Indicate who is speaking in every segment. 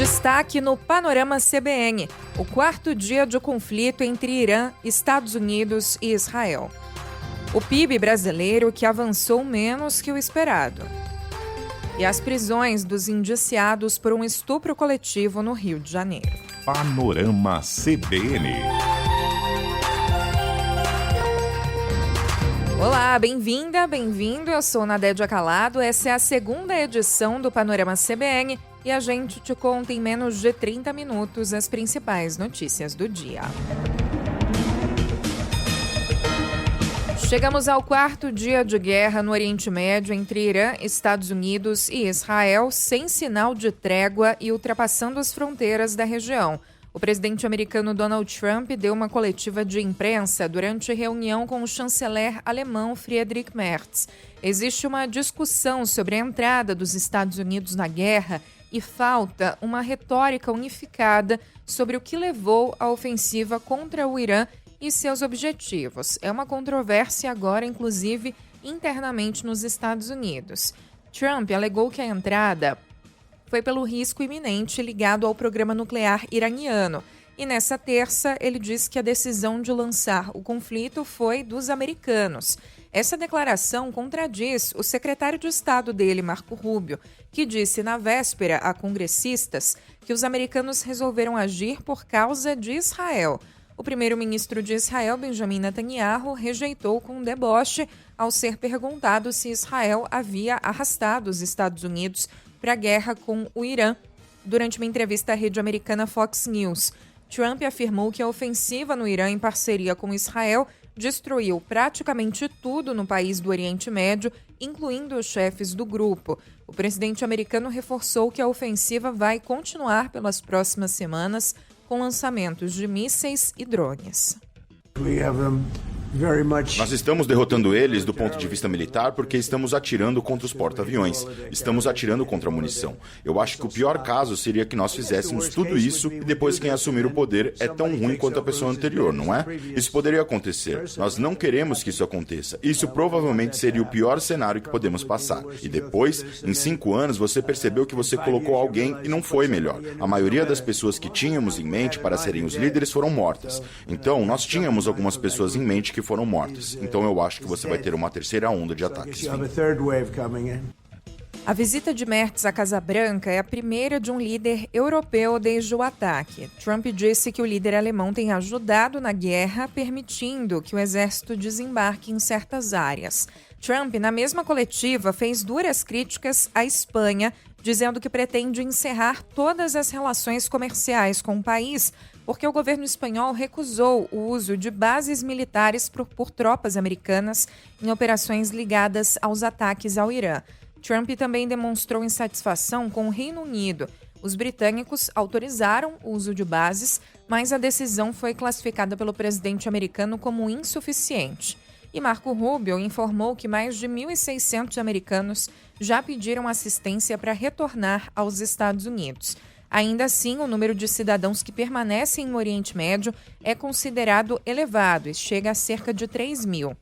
Speaker 1: Destaque no Panorama CBN, o quarto dia de conflito entre Irã, Estados Unidos e Israel. O PIB brasileiro que avançou menos que o esperado. E as prisões dos indiciados por um estupro coletivo no Rio de Janeiro.
Speaker 2: Panorama CBN.
Speaker 1: Olá, bem-vinda, bem-vindo. Eu sou Nadédia Calado. Essa é a segunda edição do Panorama CBN e a gente te conta em menos de 30 minutos as principais notícias do dia. Chegamos ao quarto dia de guerra no Oriente Médio entre Irã, Estados Unidos e Israel, sem sinal de trégua e ultrapassando as fronteiras da região. O presidente americano Donald Trump deu uma coletiva de imprensa durante reunião com o chanceler alemão Friedrich Merz. Existe uma discussão sobre a entrada dos Estados Unidos na guerra e falta uma retórica unificada sobre o que levou à ofensiva contra o Irã e seus objetivos. É uma controvérsia agora, inclusive, internamente nos Estados Unidos. Trump alegou que a entrada foi pelo risco iminente ligado ao programa nuclear iraniano. E nessa terça, ele disse que a decisão de lançar o conflito foi dos americanos. Essa declaração contradiz o secretário de Estado dele, Marco Rubio, que disse na véspera a congressistas que os americanos resolveram agir por causa de Israel. O primeiro-ministro de Israel, Benjamin Netanyahu, rejeitou com deboche ao ser perguntado se Israel havia arrastado os Estados Unidos para a guerra com o Irã. Durante uma entrevista à rede americana Fox News, Trump afirmou que a ofensiva no Irã em parceria com Israel destruiu praticamente tudo no país do Oriente Médio, incluindo os chefes do grupo. O presidente americano reforçou que a ofensiva vai continuar pelas próximas semanas, com lançamentos de mísseis e drones.
Speaker 3: Nós estamos derrotando eles do ponto de vista militar porque estamos atirando contra os porta-aviões, estamos atirando contra a munição. Eu acho que o pior caso seria que nós fizéssemos tudo isso e depois quem assumir o poder é tão ruim quanto a pessoa anterior, não é? Isso poderia acontecer. Nós não queremos que isso aconteça. Isso provavelmente seria o pior cenário que podemos passar. E depois, em 5 anos, você percebeu que você colocou alguém e não foi melhor. A maioria das pessoas que tínhamos em mente para serem os líderes foram mortas. Então, nós tínhamos algumas pessoas em mente que foram mortas. Então eu acho que você vai ter uma terceira onda de ataques.
Speaker 1: A visita de Merz à Casa Branca é a primeira de um líder europeu desde o ataque. Trump disse que o líder alemão tem ajudado na guerra, permitindo que o exército desembarque em certas áreas. Trump, na mesma coletiva, fez duras críticas à Espanha, dizendo que pretende encerrar todas as relações comerciais com o país, porque o governo espanhol recusou o uso de bases militares por tropas americanas em operações ligadas aos ataques ao Irã. Trump também demonstrou insatisfação com o Reino Unido. Os britânicos autorizaram o uso de bases, mas a decisão foi classificada pelo presidente americano como insuficiente. E Marco Rubio informou que mais de 1.600 americanos já pediram assistência para retornar aos Estados Unidos. Ainda assim, o número de cidadãos que permanecem no Oriente Médio é considerado elevado e chega a cerca de 3 mil.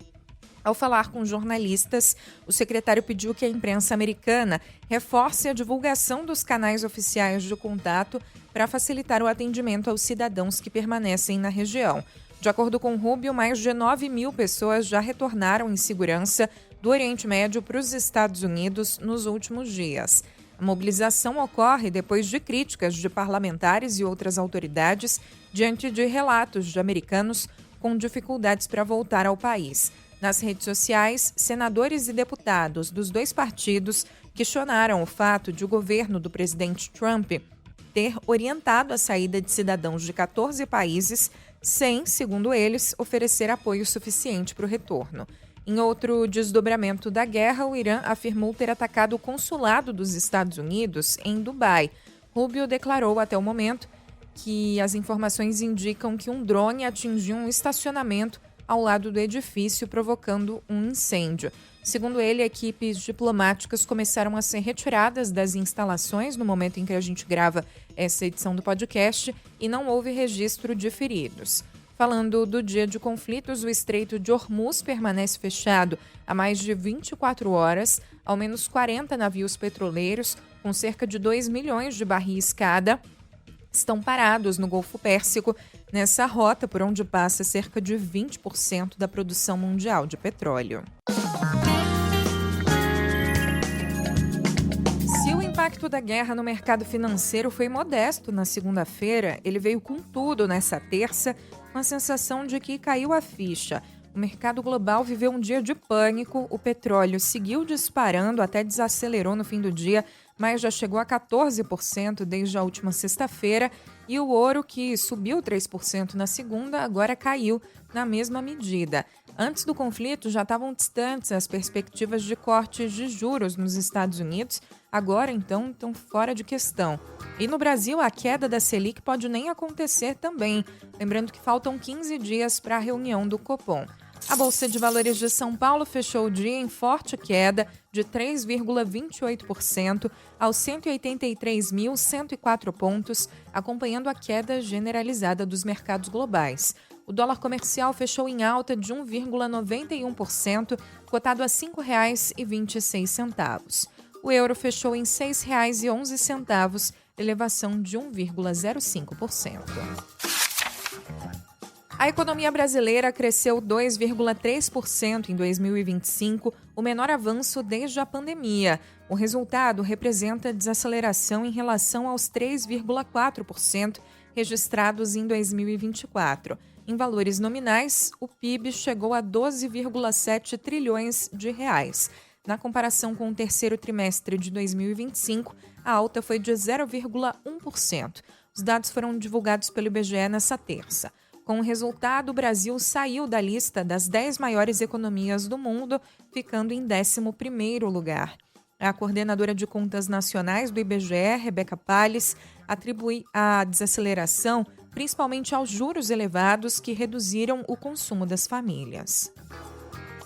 Speaker 1: Ao falar com jornalistas, o secretário pediu que a imprensa americana reforce a divulgação dos canais oficiais de contato para facilitar o atendimento aos cidadãos que permanecem na região. De acordo com Rubio, mais de 9 mil pessoas já retornaram em segurança do Oriente Médio para os Estados Unidos nos últimos dias. A mobilização ocorre depois de críticas de parlamentares e outras autoridades diante de relatos de americanos com dificuldades para voltar ao país. Nas redes sociais, senadores e deputados dos dois partidos questionaram o fato de o governo do presidente Trump ter orientado a saída de cidadãos de 14 países sem, segundo eles, oferecer apoio suficiente para o retorno. Em outro desdobramento da guerra, o Irã afirmou ter atacado o consulado dos Estados Unidos em Dubai. Rubio declarou até o momento que as informações indicam que um drone atingiu um estacionamento ao lado do edifício, provocando um incêndio. Segundo ele, equipes diplomáticas começaram a ser retiradas das instalações no momento em que a gente grava essa edição do podcast e não houve registro de feridos. Falando do dia de conflitos, o Estreito de Hormuz permanece fechado há mais de 24 horas. Ao menos 40 navios petroleiros, com cerca de 2 milhões de barris cada, estão parados no Golfo Pérsico, nessa rota por onde passa cerca de 20% da produção mundial de petróleo. Se o impacto da guerra no mercado financeiro foi modesto na segunda-feira, ele veio com tudo nessa terça, com a sensação de que caiu a ficha. O mercado global viveu um dia de pânico, o petróleo seguiu disparando, até desacelerou no fim do dia, mas já chegou a 14% desde a última sexta-feira, e o ouro, que subiu 3% na segunda, agora caiu na mesma medida. Antes do conflito, já estavam distantes as perspectivas de cortes de juros nos Estados Unidos, agora, então, estão fora de questão. E no Brasil, a queda da Selic pode nem acontecer também, lembrando que faltam 15 dias para a reunião do Copom. A Bolsa de Valores de São Paulo fechou o dia em forte queda de 3,28% aos 183.104 pontos, acompanhando a queda generalizada dos mercados globais. O dólar comercial fechou em alta de 1,91%, cotado a R$ 5,26. O euro fechou em R$ 6,11, elevação de 1,05%. A economia brasileira cresceu 2,3% em 2025, o menor avanço desde a pandemia. O resultado representa desaceleração em relação aos 3,4% registrados em 2024. Em valores nominais, o PIB chegou a 12,7 trilhões de reais. Na comparação com o terceiro trimestre de 2025, a alta foi de 0,1%. Os dados foram divulgados pelo IBGE nesta terça. Com o resultado, o Brasil saiu da lista das 10 maiores economias do mundo, ficando em 11º lugar. A coordenadora de contas nacionais do IBGE, Rebeca Palles, atribui a desaceleração principalmente aos juros elevados que reduziram o consumo das famílias.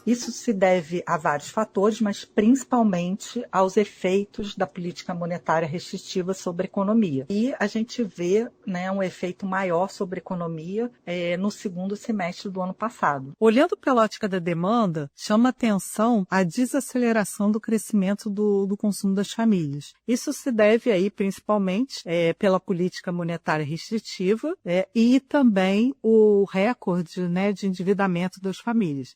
Speaker 4: Isso se deve a vários fatores, mas principalmente aos efeitos da política monetária restritiva sobre a economia. E a gente vê, um efeito maior sobre a economia no segundo semestre do ano passado.
Speaker 5: Olhando pela ótica da demanda, chama atenção a desaceleração do crescimento do consumo das famílias. Isso se deve aí principalmente pela política monetária restritiva e também o recorde de endividamento das famílias.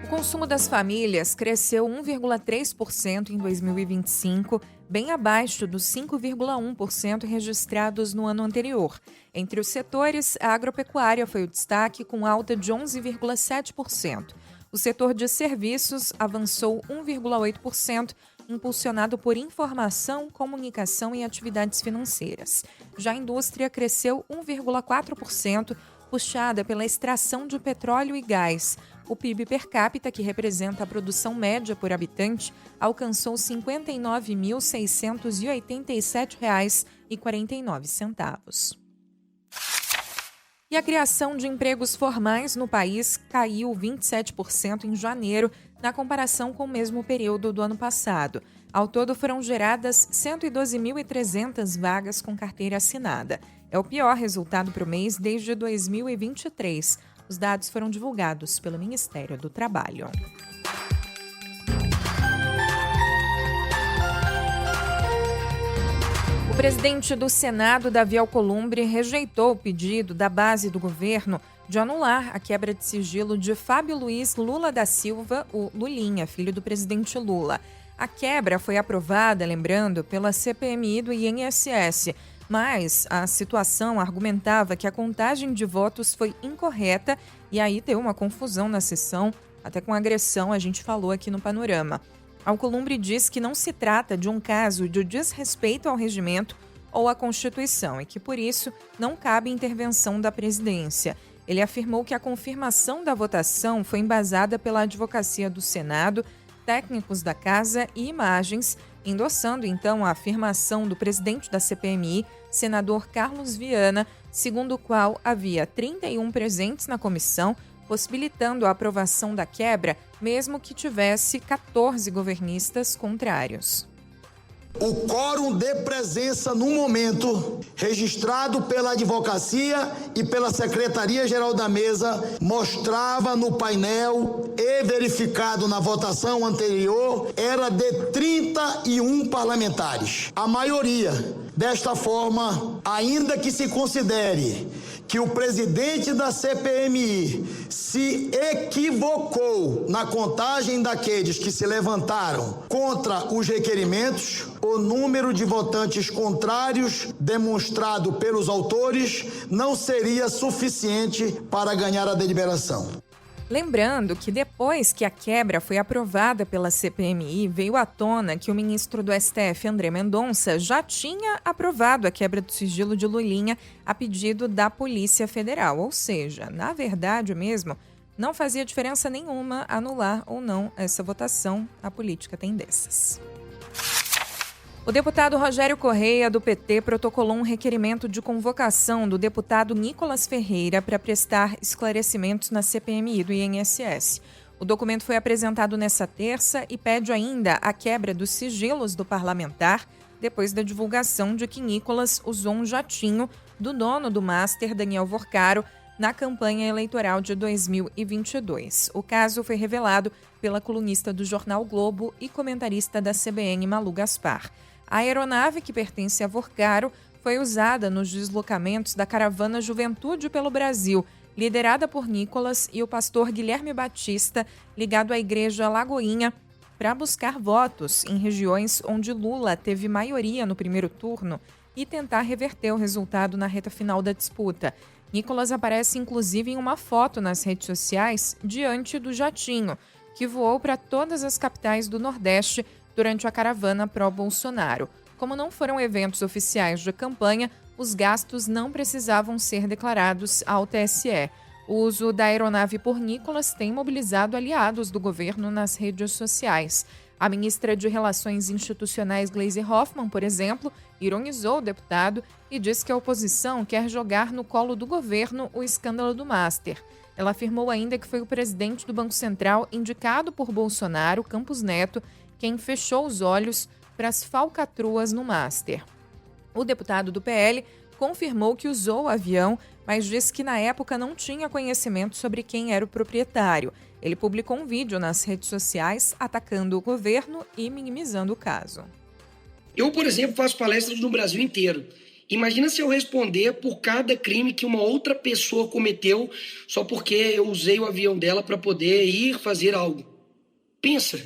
Speaker 1: O consumo das famílias cresceu 1,3% em 2025, bem abaixo dos 5,1% registrados no ano anterior. Entre os setores, a agropecuária foi o destaque, com alta de 11,7%. O setor de serviços avançou 1,8%, impulsionado por informação, comunicação e atividades financeiras. Já a indústria cresceu 1,4%, puxada pela extração de petróleo e gás. O PIB per capita, que representa a produção média por habitante, alcançou R$ 59.687,49. E a criação de empregos formais no país caiu 27% em janeiro, na comparação com o mesmo período do ano passado. Ao todo, foram geradas 112.300 vagas com carteira assinada. É o pior resultado para o mês desde 2023. Os dados foram divulgados pelo Ministério do Trabalho. O presidente do Senado, Davi Alcolumbre, rejeitou o pedido da base do governo de anular a quebra de sigilo de Fábio Luiz Lula da Silva, o Lulinha, filho do presidente Lula. A quebra foi aprovada, lembrando, pela CPMI do INSS, mas a situação argumentava que a contagem de votos foi incorreta e aí deu uma confusão na sessão, até com agressão, a gente falou aqui no Panorama. Alcolumbre diz que não se trata de um caso de desrespeito ao regimento ou à Constituição e que, por isso, não cabe intervenção da presidência. Ele afirmou que a confirmação da votação foi embasada pela Advocacia do Senado, técnicos da Casa e imagens, endossando, então, a afirmação do presidente da CPMI, senador Carlos Viana, segundo o qual havia 31 presentes na comissão, possibilitando a aprovação da quebra, mesmo que tivesse 14 governistas contrários.
Speaker 6: O quórum de presença no momento, registrado pela advocacia e pela Secretaria-Geral da Mesa, mostrava no painel e verificado na votação anterior, era de 31 parlamentares. A maioria. Desta forma, ainda que se considere que o presidente da CPMI se equivocou na contagem daqueles que se levantaram contra os requerimentos, o número de votantes contrários demonstrado pelos autores não seria suficiente para ganhar a deliberação.
Speaker 1: Lembrando que depois que a quebra foi aprovada pela CPMI, veio à tona que o ministro do STF, André Mendonça, já tinha aprovado a quebra do sigilo de Lulinha a pedido da Polícia Federal. Ou seja, na verdade mesmo, não fazia diferença nenhuma anular ou não essa votação. A política tem dessas. O deputado Rogério Correia, do PT, protocolou um requerimento de convocação do deputado Nicolas Ferreira para prestar esclarecimentos na CPMI do INSS. O documento foi apresentado nesta terça e pede ainda a quebra dos sigilos do parlamentar depois da divulgação de que Nicolas usou um jatinho do dono do Master, Daniel Vorcaro, na campanha eleitoral de 2022. O caso foi revelado pela colunista do jornal Globo e comentarista da CBN, Malu Gaspar. A aeronave, que pertence a Vorcaro, foi usada nos deslocamentos da caravana Juventude pelo Brasil, liderada por Nicolas e o pastor Guilherme Batista, ligado à Igreja Lagoinha, para buscar votos em regiões onde Lula teve maioria no primeiro turno e tentar reverter o resultado na reta final da disputa. Nicolas aparece inclusive em uma foto nas redes sociais diante do jatinho, que voou para todas as capitais do Nordeste durante a caravana pró-Bolsonaro. Como não foram eventos oficiais de campanha, os gastos não precisavam ser declarados ao TSE. O uso da aeronave por Nicolas tem mobilizado aliados do governo nas redes sociais. A ministra de Relações Institucionais, Gleisi Hoffmann, por exemplo, ironizou o deputado e disse que a oposição quer jogar no colo do governo o escândalo do Master. Ela afirmou ainda que foi o presidente do Banco Central, indicado por Bolsonaro, Campos Neto, quem fechou os olhos para as falcatruas no Master. O deputado do PL confirmou que usou o avião, mas disse que na época não tinha conhecimento sobre quem era o proprietário. Ele publicou um vídeo nas redes sociais atacando o governo e minimizando o caso.
Speaker 7: Eu, por exemplo, faço palestras no Brasil inteiro. Imagina se eu responder por cada crime que uma outra pessoa cometeu só porque eu usei o avião dela para poder ir fazer algo. Pensa.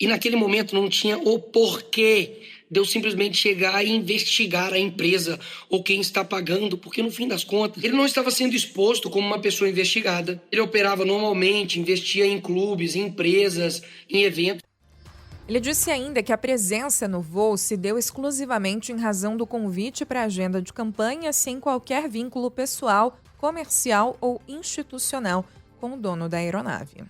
Speaker 7: E naquele momento não tinha o porquê de eu simplesmente chegar e investigar a empresa ou quem está pagando, porque no fim das contas ele não estava sendo exposto como uma pessoa investigada. Ele operava normalmente, investia em clubes, em empresas, em eventos.
Speaker 1: Ele disse ainda que a presença no voo se deu exclusivamente em razão do convite para a agenda de campanha, sem qualquer vínculo pessoal, comercial ou institucional com o dono da aeronave.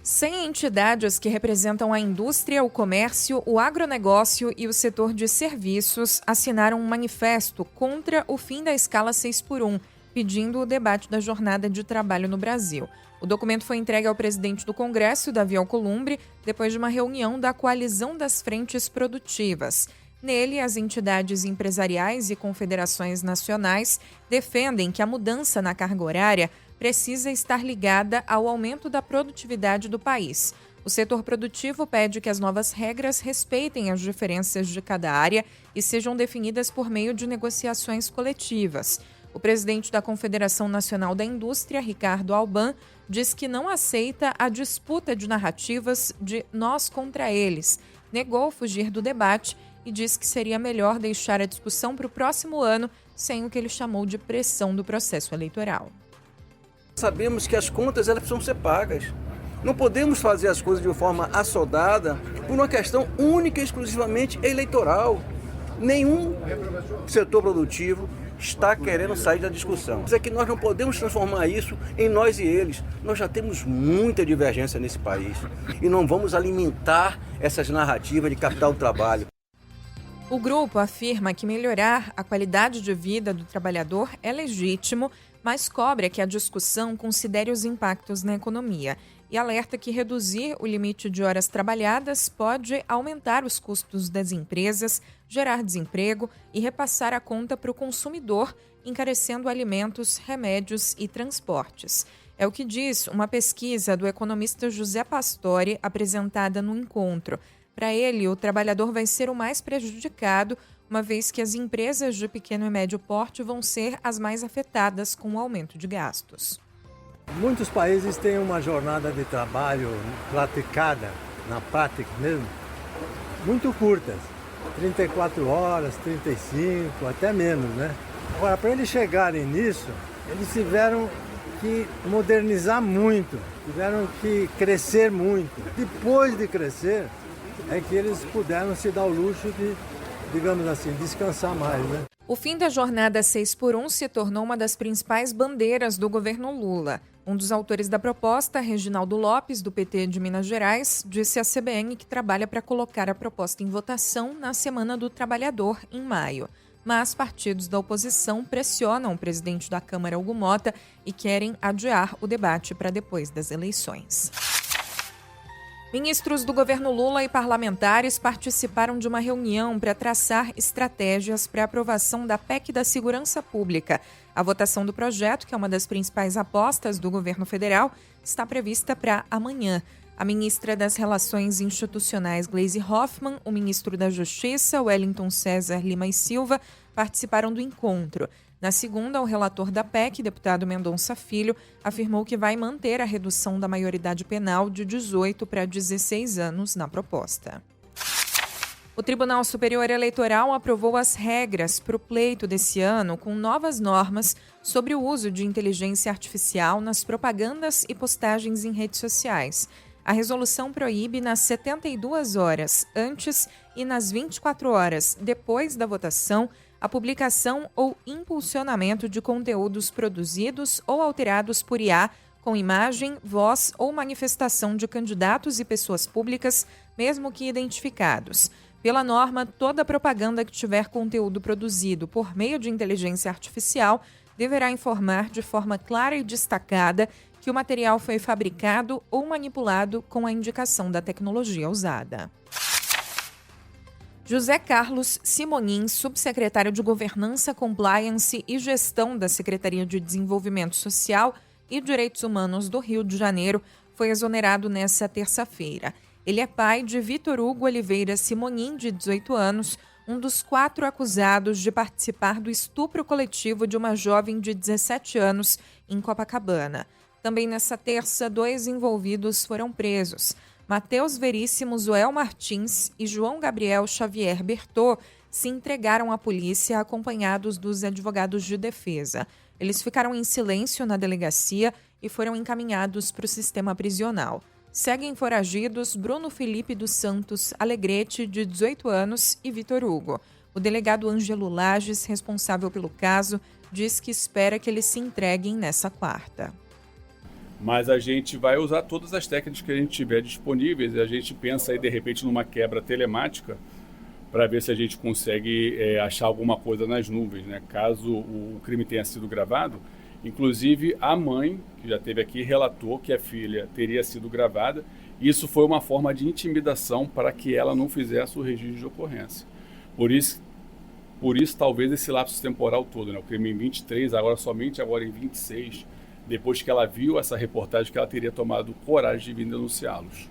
Speaker 1: 100 entidades que representam a indústria, o comércio, o agronegócio e o setor de serviços assinaram um manifesto contra o fim da escala 6x1, pedindo o debate da jornada de trabalho no Brasil. O documento foi entregue ao presidente do Congresso, Davi Alcolumbre, depois de uma reunião da Coalizão das Frentes Produtivas. Nele, as entidades empresariais e confederações nacionais defendem que a mudança na carga horária precisa estar ligada ao aumento da produtividade do país. O setor produtivo pede que as novas regras respeitem as diferenças de cada área e sejam definidas por meio de negociações coletivas. O presidente da Confederação Nacional da Indústria, Ricardo Alban, diz que não aceita a disputa de narrativas de nós contra eles. Negou fugir do debate e diz que seria melhor deixar a discussão para o próximo ano, sem o que ele chamou de pressão do processo eleitoral.
Speaker 8: Sabemos que as contas elas precisam ser pagas. Não podemos fazer as coisas de forma assodada por uma questão única e exclusivamente eleitoral. Nenhum setor produtivo está querendo sair da discussão. É que nós não podemos transformar isso em nós e eles. Nós já temos muita divergência nesse país e não vamos alimentar essas narrativas de capital do trabalho.
Speaker 1: O grupo afirma que melhorar a qualidade de vida do trabalhador é legítimo, mas cobra que a discussão considere os impactos na economia. e alerta que reduzir o limite de horas trabalhadas pode aumentar os custos das empresas, gerar desemprego e repassar a conta para o consumidor, encarecendo alimentos, remédios e transportes. É o que diz uma pesquisa do economista José Pastore, apresentada no encontro. Para ele, o trabalhador vai ser o mais prejudicado, uma vez que as empresas de pequeno e médio porte vão ser as mais afetadas com o aumento de gastos.
Speaker 9: Muitos países têm uma jornada de trabalho praticada, na prática mesmo, muito curtas. 34 horas, 35, até menos, né? Agora, para eles chegarem nisso, eles tiveram que modernizar muito, tiveram que crescer muito. Depois de crescer, é que eles puderam se dar o luxo de, digamos assim, descansar mais, né?
Speaker 1: O fim da jornada 6x1 se tornou uma das principais bandeiras do governo Lula. Um dos autores da proposta, Reginaldo Lopes, do PT de Minas Gerais, disse à CBN que trabalha para colocar a proposta em votação na Semana do Trabalhador, em maio. Mas partidos da oposição pressionam o presidente da Câmara, Hugo Mota, e querem adiar o debate para depois das eleições. Ministros do governo Lula e parlamentares participaram de uma reunião para traçar estratégias para a aprovação da PEC da Segurança Pública. A votação do projeto, que é uma das principais apostas do governo federal, está prevista para amanhã. A ministra das Relações Institucionais, Gleisi Hoffmann, o ministro da Justiça, Wellington César Lima e Silva, participaram do encontro. Na segunda, o relator da PEC, deputado Mendonça Filho, afirmou que vai manter a redução da maioridade penal de 18 para 16 anos na proposta. O Tribunal Superior Eleitoral aprovou as regras para o pleito desse ano com novas normas sobre o uso de inteligência artificial nas propagandas e postagens em redes sociais. A resolução proíbe nas 72 horas antes e nas 24 horas depois da votação a publicação ou impulsionamento de conteúdos produzidos ou alterados por IA com imagem, voz ou manifestação de candidatos e pessoas públicas, mesmo que identificados. Pela norma, toda propaganda que tiver conteúdo produzido por meio de inteligência artificial deverá informar de forma clara e destacada que o material foi fabricado ou manipulado com a indicação da tecnologia usada. José Carlos Simonin, subsecretário de Governança, Compliance e Gestão da Secretaria de Desenvolvimento Social e Direitos Humanos do Rio de Janeiro, foi exonerado nesta terça-feira. Ele é pai de Vitor Hugo Oliveira Simonin, de 18 anos, um dos 4 acusados de participar do estupro coletivo de uma jovem de 17 anos em Copacabana. Também nesta terça, 2 envolvidos foram presos. Matheus Veríssimo Zoel Martins e João Gabriel Xavier Bertô se entregaram à polícia acompanhados dos advogados de defesa. Eles ficaram em silêncio na delegacia e foram encaminhados para o sistema prisional. Seguem foragidos Bruno Felipe dos Santos Alegrete, de 18 anos, e Vitor Hugo. O delegado Ângelo Lages, responsável pelo caso, diz que espera que eles se entreguem nessa quarta.
Speaker 10: Mas a gente vai usar todas as técnicas que a gente tiver disponíveis e a gente pensa aí, de repente, numa quebra telemática para ver se a gente consegue achar alguma coisa nas nuvens, né? Caso o crime tenha sido gravado. Inclusive, a mãe, que já esteve aqui, relatou que a filha teria sido gravada. Isso foi uma forma de intimidação para que ela não fizesse o registro de ocorrência. Por isso talvez esse lapso temporal todo, né? O crime em 23, somente agora em 26, depois que ela viu essa reportagem, que ela teria tomado coragem de vir denunciá-los.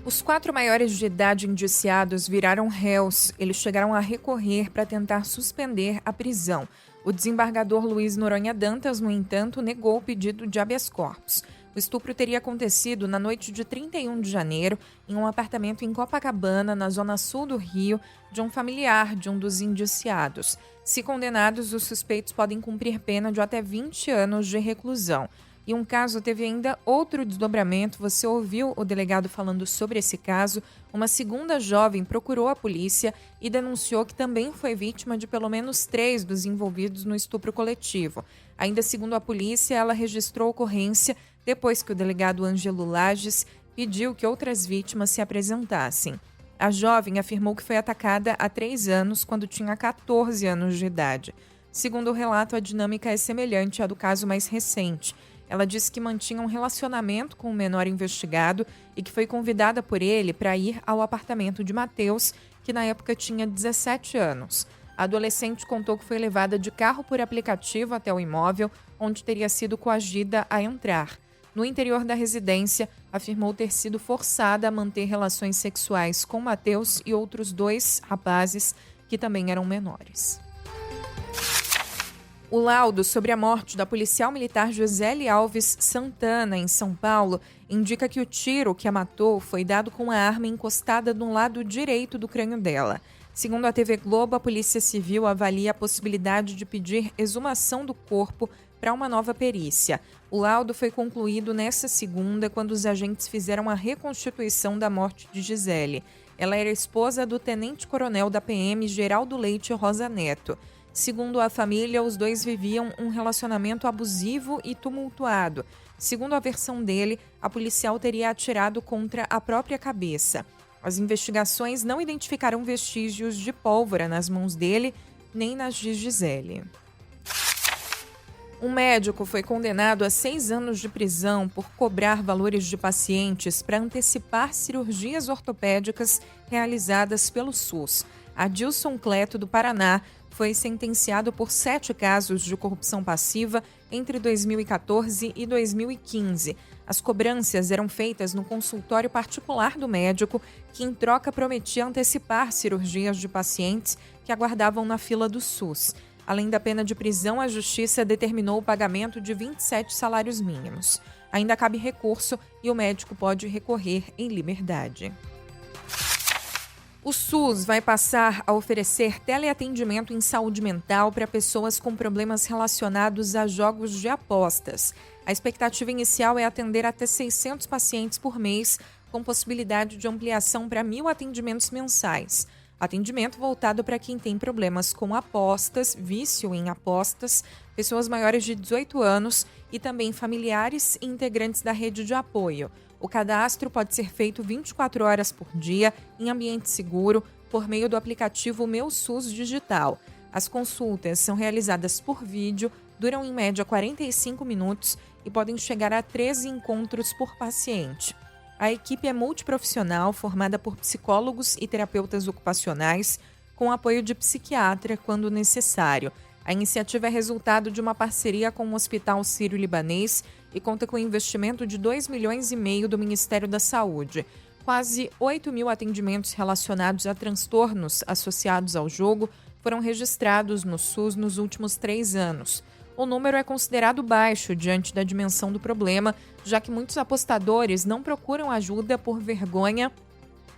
Speaker 1: Os 4 maiores de idade indiciados viraram réus. Eles chegaram a recorrer para tentar suspender a prisão. O desembargador Luiz Noronha Dantas, no entanto, negou o pedido de habeas corpus. O estupro teria acontecido na noite de 31 de janeiro, em um apartamento em Copacabana, na zona sul do Rio, de um familiar de um dos indiciados. Se condenados, os suspeitos podem cumprir pena de até 20 anos de reclusão. E um caso teve ainda outro desdobramento. Você ouviu o delegado falando sobre esse caso. Uma segunda jovem procurou a polícia e denunciou que também foi vítima de pelo menos 3 dos envolvidos no estupro coletivo. Ainda segundo a polícia, ela registrou ocorrência depois que o delegado Ângelo Lages pediu que outras vítimas se apresentassem. A jovem afirmou que foi atacada há 3 anos, quando tinha 14 anos de idade. Segundo o relato, a dinâmica é semelhante à do caso mais recente. Ela disse que mantinha um relacionamento com o menor investigado e que foi convidada por ele para ir ao apartamento de Matheus, que na época tinha 17 anos. A adolescente contou que foi levada de carro por aplicativo até o imóvel, onde teria sido coagida a entrar. No interior da residência, afirmou ter sido forçada a manter relações sexuais com Matheus e outros 2 rapazes que também eram menores. O laudo sobre a morte da policial militar Gisele Alves Santana, em São Paulo, indica que o tiro que a matou foi dado com a arma encostada no lado direito do crânio dela. Segundo a TV Globo, a Polícia Civil avalia a possibilidade de pedir exumação do corpo para uma nova perícia. O laudo foi concluído nesta segunda, quando os agentes fizeram a reconstituição da morte de Gisele. Ela era esposa do tenente-coronel da PM, Geraldo Leite Rosa Neto. Segundo a família, os dois viviam um relacionamento abusivo e tumultuado. Segundo a versão dele, a policial teria atirado contra a própria cabeça. As investigações não identificaram vestígios de pólvora nas mãos dele, nem nas de Gisele. Um médico foi condenado a 6 anos de prisão por cobrar valores de pacientes para antecipar cirurgias ortopédicas realizadas pelo SUS. Adilson Cleto, do Paraná, foi sentenciado por 7 casos de corrupção passiva entre 2014 e 2015. As cobranças eram feitas no consultório particular do médico, que em troca prometia antecipar cirurgias de pacientes que aguardavam na fila do SUS. Além da pena de prisão, a Justiça determinou o pagamento de 27 salários mínimos. Ainda cabe recurso e o médico pode recorrer em liberdade. O SUS vai passar a oferecer teleatendimento em saúde mental para pessoas com problemas relacionados a jogos de apostas. A expectativa inicial é atender até 600 pacientes por mês, com possibilidade de ampliação para 1.000 atendimentos mensais. Atendimento voltado para quem tem problemas com apostas, vício em apostas, pessoas maiores de 18 anos e também familiares e integrantes da rede de apoio. O cadastro pode ser feito 24 horas por dia, em ambiente seguro, por meio do aplicativo Meu SUS Digital. As consultas são realizadas por vídeo, duram em média 45 minutos e podem chegar a 13 encontros por paciente. A equipe é multiprofissional, formada por psicólogos e terapeutas ocupacionais, com apoio de psiquiatra quando necessário. A iniciativa é resultado de uma parceria com o Hospital Sírio-Libanês e conta com investimento de 2,5 milhões do Ministério da Saúde. Quase 8.000 atendimentos relacionados a transtornos associados ao jogo foram registrados no SUS nos últimos 3 anos. O número é considerado baixo diante da dimensão do problema, já que muitos apostadores não procuram ajuda por vergonha,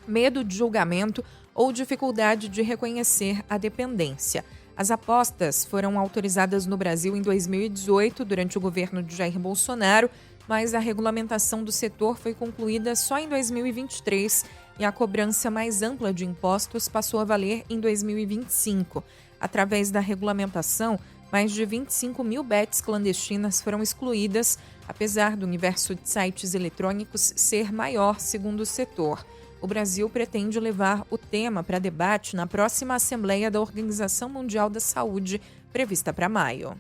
Speaker 1: medo de julgamento ou dificuldade de reconhecer a dependência. As apostas foram autorizadas no Brasil em 2018, durante o governo de Jair Bolsonaro, mas a regulamentação do setor foi concluída só em 2023 e a cobrança mais ampla de impostos passou a valer em 2025. Através da regulamentação, mais de 25.000 bets clandestinas foram excluídas, apesar do universo de sites eletrônicos ser maior, segundo o setor. O Brasil pretende levar o tema para debate na próxima Assembleia da Organização Mundial da Saúde, prevista para maio.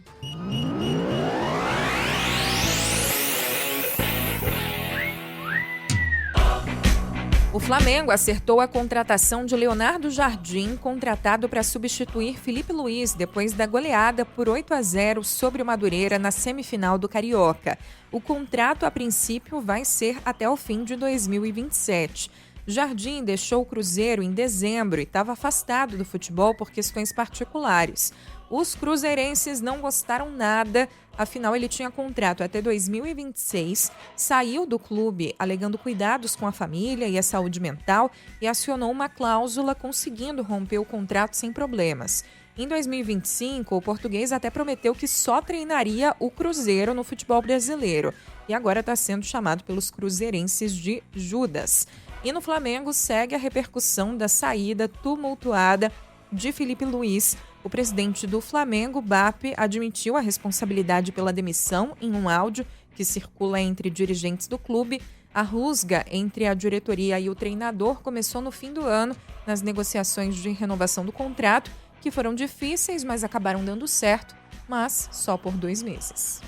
Speaker 1: O Flamengo acertou a contratação de Leonardo Jardim, contratado para substituir Felipe Luiz depois da goleada por 8-0 sobre o Madureira na semifinal do Carioca. O contrato, a princípio, vai ser até o fim de 2027. Jardim deixou o Cruzeiro em dezembro e estava afastado do futebol por questões particulares. Os cruzeirenses não gostaram nada, afinal ele tinha contrato até 2026, saiu do clube alegando cuidados com a família e a saúde mental e acionou uma cláusula conseguindo romper o contrato sem problemas. Em 2025, o português até prometeu que só treinaria o Cruzeiro no futebol brasileiro e agora está sendo chamado pelos cruzeirenses de Judas. E no Flamengo segue a repercussão da saída tumultuada de Felipe Luiz. O presidente do Flamengo, BAP, admitiu a responsabilidade pela demissão em um áudio que circula entre dirigentes do clube. A rusga entre a diretoria e o treinador começou no fim do ano, nas negociações de renovação do contrato, que foram difíceis, mas acabaram dando certo, mas só por 2 meses.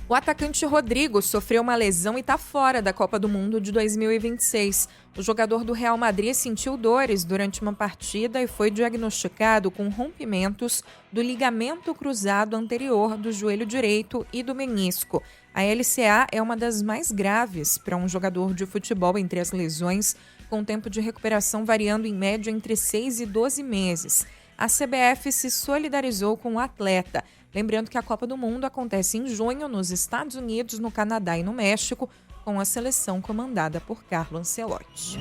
Speaker 1: O atacante Rodrigo sofreu uma lesão e está fora da Copa do Mundo de 2026. O jogador do Real Madrid sentiu dores durante uma partida e foi diagnosticado com rompimentos do ligamento cruzado anterior do joelho direito e do menisco. A LCA é uma das mais graves para um jogador de futebol entre as lesões, com tempo de recuperação variando em média entre 6 e 12 meses. A CBF se solidarizou com o atleta. Lembrando que a Copa do Mundo acontece em junho nos Estados Unidos, no Canadá e no México, com a seleção comandada por Carlo Ancelotti.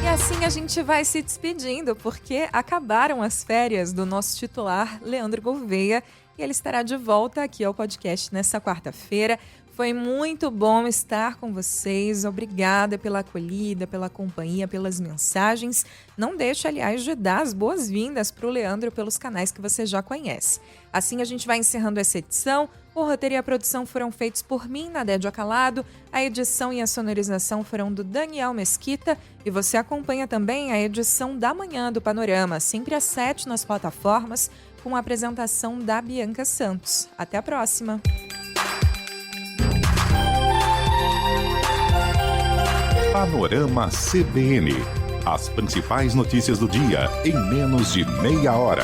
Speaker 1: E assim a gente vai se despedindo, porque acabaram as férias do nosso titular, Leandro Gouveia, e ele estará de volta aqui ao podcast nessa quarta-feira. Foi muito bom estar com vocês. Obrigada pela acolhida, pela companhia, pelas mensagens. Não deixe, aliás, de dar as boas-vindas para o Leandro pelos canais que você já conhece. Assim a gente vai encerrando essa edição. O roteiro e a produção foram feitos por mim, Nadédia Calado. A edição e a sonorização foram do Daniel Mesquita. E você acompanha também a edição da manhã do Panorama, sempre às 7 nas plataformas, com a apresentação da Bianca Santos. Até a próxima!
Speaker 2: Panorama CBN. As principais notícias do dia em menos de meia hora.